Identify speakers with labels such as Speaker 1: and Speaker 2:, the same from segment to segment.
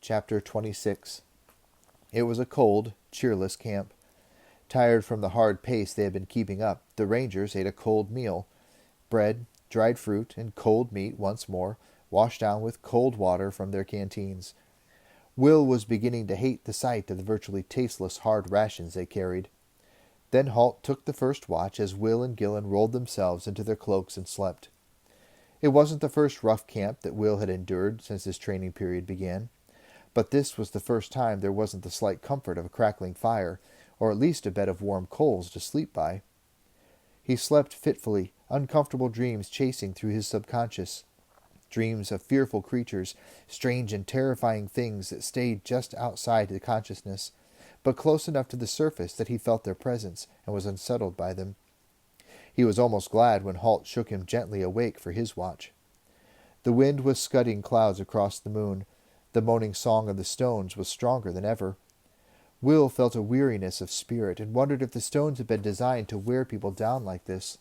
Speaker 1: Chapter 26. It was a cold, cheerless camp. Tired from the hard pace they had been keeping up, the rangers ate a cold meal. Bread, dried fruit, and cold meat once more, washed down with cold water from their canteens. Will was beginning to hate the sight of the virtually tasteless hard rations they carried. Then Halt took the first watch as Will and Gillen rolled themselves into their cloaks and slept. It wasn't the first rough camp that Will had endured since his training period began. But this was the first time there wasn't the slight comfort of a crackling fire, or at least a bed of warm coals to sleep by. He slept fitfully, uncomfortable dreams chasing through his subconscious. Dreams of fearful creatures, strange and terrifying things that stayed just outside the consciousness, but close enough to the surface that he felt their presence and was unsettled by them. He was almost glad when Halt shook him gently awake for his watch. The wind was scudding clouds across the moon. The moaning song of the stones was stronger than ever. Will felt a weariness of spirit and wondered if the stones had been designed to wear people down like this.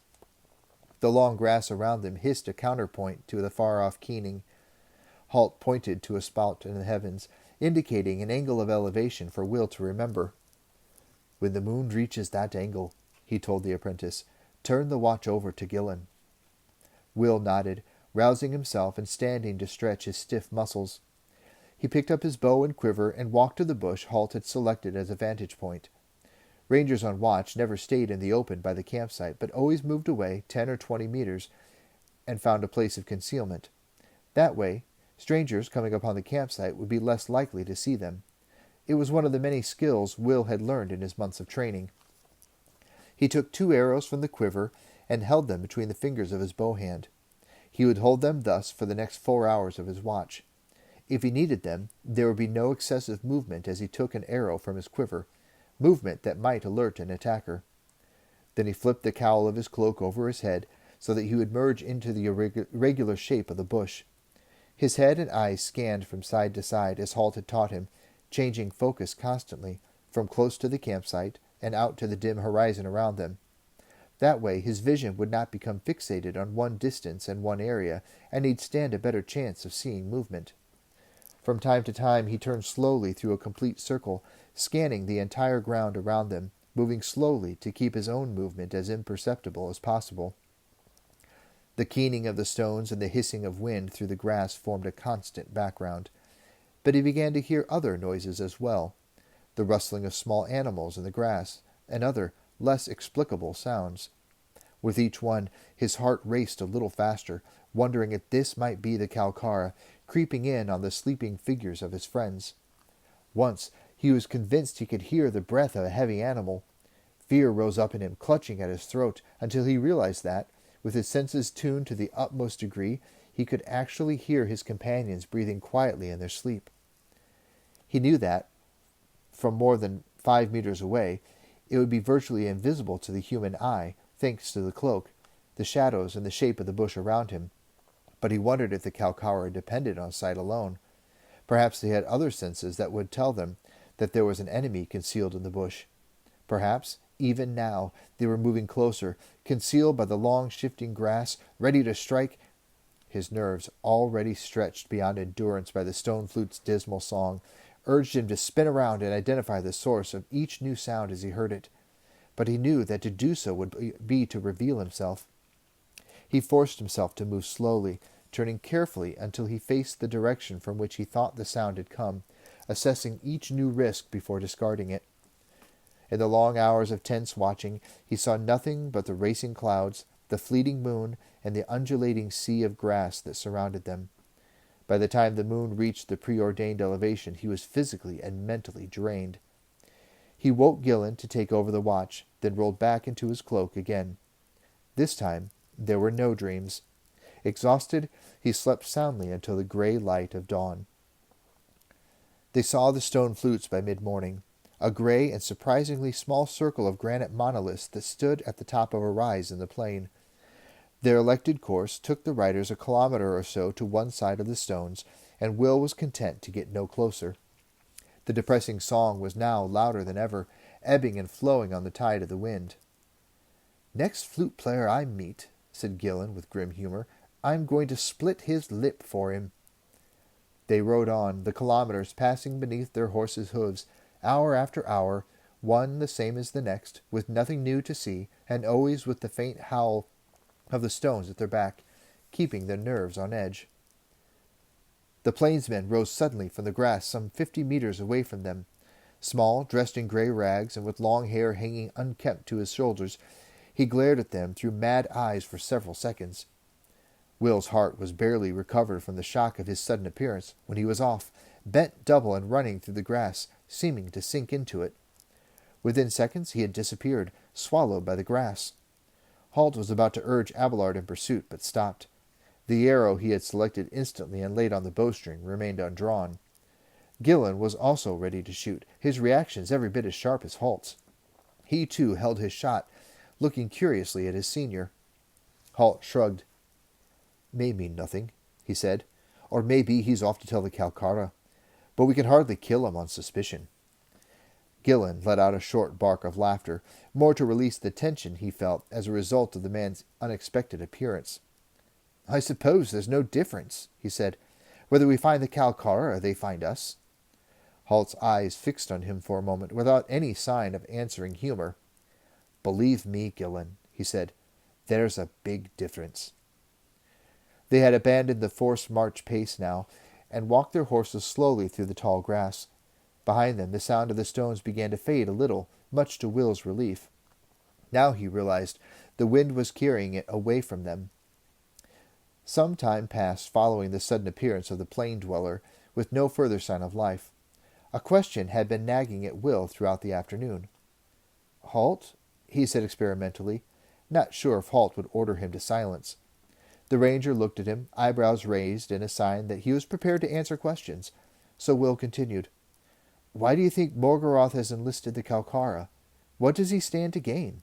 Speaker 1: The long grass around them hissed a counterpoint to the far-off keening. Halt pointed to a spot in the heavens, indicating an angle of elevation for Will to remember. "When the moon reaches that angle," he told the apprentice, "turn the watch over to Gillen." Will nodded, rousing himself and standing to stretch his stiff muscles. He picked up his bow and quiver and walked to the bush Halt had selected as a vantage point. Rangers on watch never stayed in the open by the campsite, but always moved away 10 or 20 meters and found a place of concealment. That way, strangers coming upon the campsite would be less likely to see them. It was one of the many skills Will had learned in his months of training. He took 2 arrows from the quiver and held them between the fingers of his bow hand. He would hold them thus for the next 4 hours of his watch. If he needed them, there would be no excessive movement as he took an arrow from his quiver, movement that might alert an attacker. Then he flipped the cowl of his cloak over his head so that he would merge into the irregular shape of the bush. His head and eyes scanned from side to side as Halt had taught him, changing focus constantly, from close to the campsite and out to the dim horizon around them. That way his vision would not become fixated on one distance and one area, and he'd stand a better chance of seeing movement. From time to time he turned slowly through a complete circle, scanning the entire ground around them, moving slowly to keep his own movement as imperceptible as possible. The keening of the stones and the hissing of wind through the grass formed a constant background. But he began to hear other noises as well, the rustling of small animals in the grass, and other, less explicable sounds. With each one, his heart raced a little faster, wondering if this might be the Kalkara, creeping in on the sleeping figures of his friends. Once he was convinced he could hear the breath of a heavy animal. Fear rose up in him, clutching at his throat, until he realized that, with his senses tuned to the utmost degree, he could actually hear his companions breathing quietly in their sleep. He knew that, from more than 5 meters away, it would be virtually invisible to the human eye, thanks to the cloak, the shadows, and the shape of the bush around him. But he wondered if the Kalkara depended on sight alone. Perhaps they had other senses that would tell them that there was an enemy concealed in the bush. Perhaps, even now, they were moving closer, concealed by the long shifting grass, ready to strike. His nerves, already stretched beyond endurance by the stone flute's dismal song, urged him to spin around and identify the source of each new sound as he heard it. But he knew that to do so would be to reveal himself. He forced himself to move slowly, turning carefully until he faced the direction from which he thought the sound had come, assessing each new risk before discarding it. In the long hours of tense watching, he saw nothing but the racing clouds, the fleeting moon, and the undulating sea of grass that surrounded them. By the time the moon reached the preordained elevation, he was physically and mentally drained. He woke Gillen to take over the watch, then rolled back into his cloak again. This time, there were no dreams. Exhausted, he slept soundly until the gray light of dawn. They saw the stone flutes by mid-morning, a gray and surprisingly small circle of granite monoliths that stood at the top of a rise in the plain. Their elected course took the riders a kilometer or so to one side of the stones, and Will was content to get no closer. The depressing song was now louder than ever, ebbing and flowing on the tide of the wind. "Next flute player I meet," said Gillen with grim humor, "I'm going to split his lip for him." They rode on, the kilometers passing beneath their horses' hooves, hour after hour, one the same as the next, with nothing new to see, and always with the faint howl of the stones at their back, keeping their nerves on edge. The plainsman rose suddenly from the grass some 50 meters away from them. Small, dressed in grey rags, and with long hair hanging unkempt to his shoulders, he glared at them through mad eyes for several seconds. Will's heart was barely recovered from the shock of his sudden appearance when he was off, bent double and running through the grass, seeming to sink into it. Within seconds he had disappeared, swallowed by the grass. Halt was about to urge Abelard in pursuit, but stopped. The arrow he had selected instantly and laid on the bowstring remained undrawn. Gillen was also ready to shoot, his reactions every bit as sharp as Halt's. He, too, held his shot, looking curiously at his senior. Halt shrugged. "May mean nothing," he said. "Or maybe he's off to tell the Kalkara. But we can hardly kill him on suspicion." Gillen let out a short bark of laughter, more to release the tension he felt as a result of the man's unexpected appearance. "I suppose there's no difference," he said, "whether we find the Kalkara or they find us." Halt's eyes fixed on him for a moment without any sign of answering humor. "Believe me, Gillen," he said, "there's a big difference." They had abandoned the forced march pace now, and walked their horses slowly through the tall grass. Behind them the sound of the stones began to fade a little, much to Will's relief. Now he realized the wind was carrying it away from them. Some time passed following the sudden appearance of the plain-dweller, with no further sign of life. A question had been nagging at Will throughout the afternoon. "Halt?" he said experimentally, not sure if Halt would order him to silence. The ranger looked at him, eyebrows raised in a sign that he was prepared to answer questions, so Will continued. "Why do you think Morgarath has enlisted the Kalkara? What does he stand to gain?"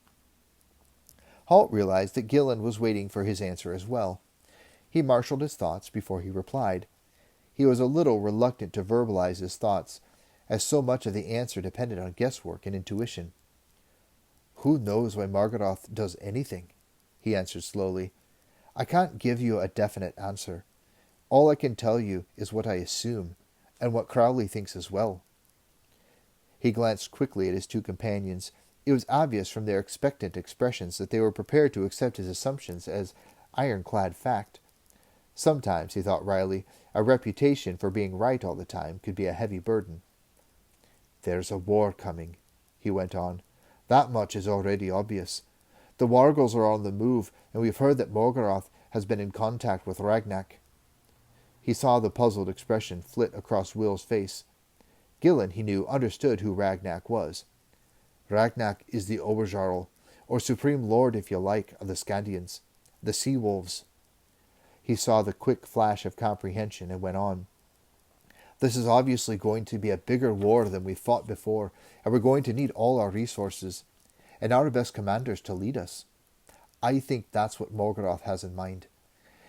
Speaker 1: Halt realized that Gillen was waiting for his answer as well. He marshaled his thoughts before he replied. He was a little reluctant to verbalize his thoughts, as so much of the answer depended on guesswork and intuition. "Who knows why Morgarath does anything?" he answered slowly. "I can't give you a definite answer. All I can tell you is what I assume, and what Crowley thinks as well." He glanced quickly at his two companions. It was obvious from their expectant expressions that they were prepared to accept his assumptions as ironclad fact. Sometimes, he thought wryly, a reputation for being right all the time could be a heavy burden. "There's a war coming," he went on. "That much is already obvious. The Wargals are on the move, and we've heard that Morgarath has been in contact with Ragnak." He saw the puzzled expression flit across Will's face. Gillen, he knew, understood who Ragnak was. "Ragnak is the Oberjarl, or Supreme Lord, if you like, of the Scandians, the Sea-Wolves." He saw the quick flash of comprehension and went on. "This is obviously going to be a bigger war than we've fought before, and we're going to need all our resources, and our best commanders to lead us. I think that's what Morgarath has in mind.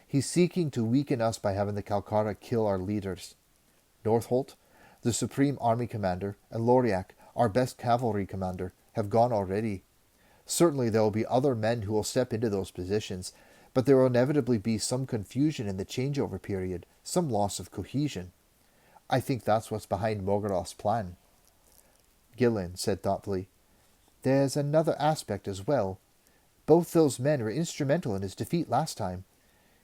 Speaker 1: He's seeking to weaken us by having the Kalkara kill our leaders. Northolt, the Supreme Army Commander, and Loriak, our best cavalry commander, have gone already. Certainly there will be other men who will step into those positions, but there will inevitably be some confusion in the changeover period, some loss of cohesion. I think that's what's behind Morgarath's plan." Gillen said thoughtfully, "There's another aspect as well. Both those men were instrumental in his defeat last time.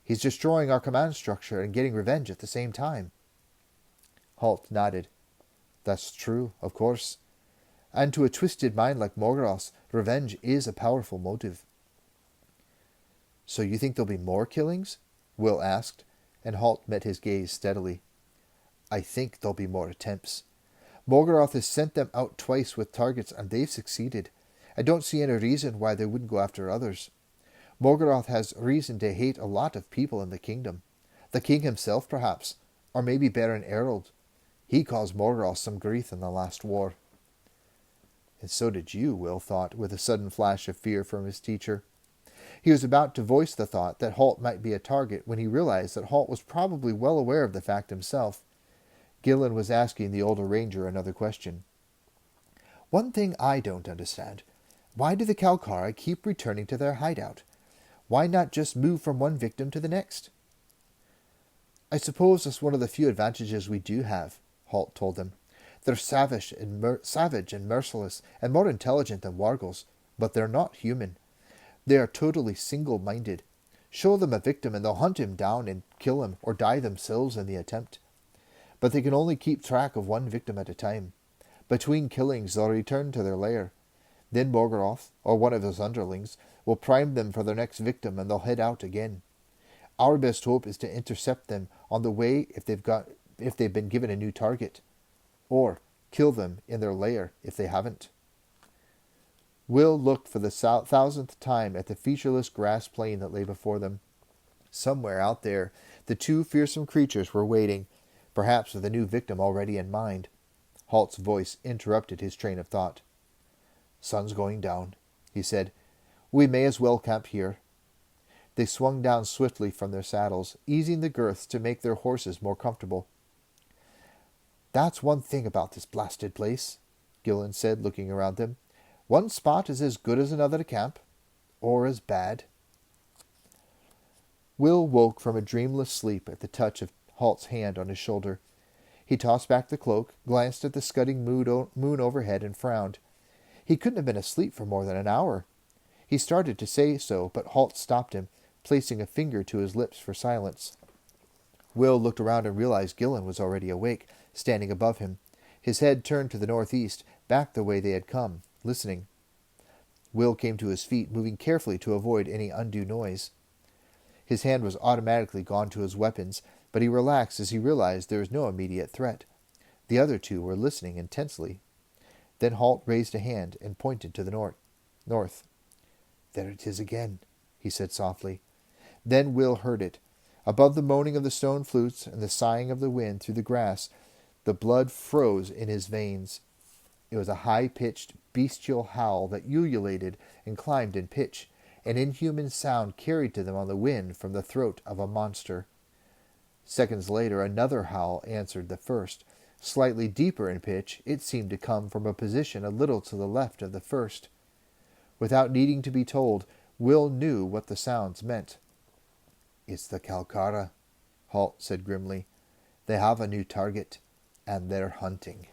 Speaker 1: He's destroying our command structure and getting revenge at the same time." Halt nodded. "That's true, of course. And to a twisted mind like Morgarath's, revenge is a powerful motive." "So you think there'll be more killings?" Will asked, and Halt met his gaze steadily. "I think there'll be more attempts. Morgarath has sent them out twice with targets, and they've succeeded. I don't see any reason why they wouldn't go after others. Morgarath has reason to hate a lot of people in the kingdom. The king himself, perhaps, or maybe Baron Erold. He caused Morgarath some grief in the last war." "And so did you," Will thought, with a sudden flash of fear from his teacher. He was about to voice the thought that Halt might be a target when he realized that Halt was probably well aware of the fact himself. Gillen was asking the older ranger another question. "One thing I don't understand. Why do the Kalkara keep returning to their hideout? Why not just move from one victim to the next?" I suppose that's one of the few advantages we do have, Halt told them. They're savage and merciless and more intelligent than wargles, but they're not human. They are totally single-minded. Show them a victim and they'll hunt him down and kill him or die themselves in the attempt. But they can only keep track of one victim at a time. Between killings they'll return to their lair. Then Morgarath, or one of his underlings, will prime them for their next victim and they'll head out again. Our best hope is to intercept them on the way if they've been given a new target, or kill them in their lair if they haven't. Will looked for the 1,000th time at the featureless grass plain that lay before them. Somewhere out there, the two fearsome creatures were waiting, perhaps with a new victim already in mind. Halt's voice interrupted his train of thought. "Sun's going down," he said. "We may as well camp here." They swung down swiftly from their saddles, easing the girths to make their horses more comfortable. "That's one thing about this blasted place," Gillen said, looking around them. "One spot is as good as another to camp, or as bad." Will woke from a dreamless sleep at the touch of Halt's hand on his shoulder. He tossed back the cloak, glanced at the scudding moon overhead, and frowned. He couldn't have been asleep for more than an hour. He started to say so, but Halt stopped him, placing a finger to his lips for silence. Will looked around and realized Gillen was already awake, standing above him, his head turned to the northeast, back the way they had come, listening. Will came to his feet, moving carefully to avoid any undue noise. His hand was automatically gone to his weapons, but he relaxed as he realized there was no immediate threat. The other two were listening intensely. Then Halt raised a hand and pointed to the north. "There it is again," he said softly. Then Will heard it. Above the moaning of the stone flutes and the sighing of the wind through the grass, the blood froze in his veins. It was a high-pitched, bestial howl that ululated and climbed in pitch, an inhuman sound carried to them on the wind from the throat of a monster. Seconds later, another howl answered the first. Slightly deeper in pitch, it seemed to come from a position a little to the left of the first. Without needing to be told, Will knew what the sounds meant. "It's the Kalkara," Halt said grimly. "They have a new target, and they're hunting."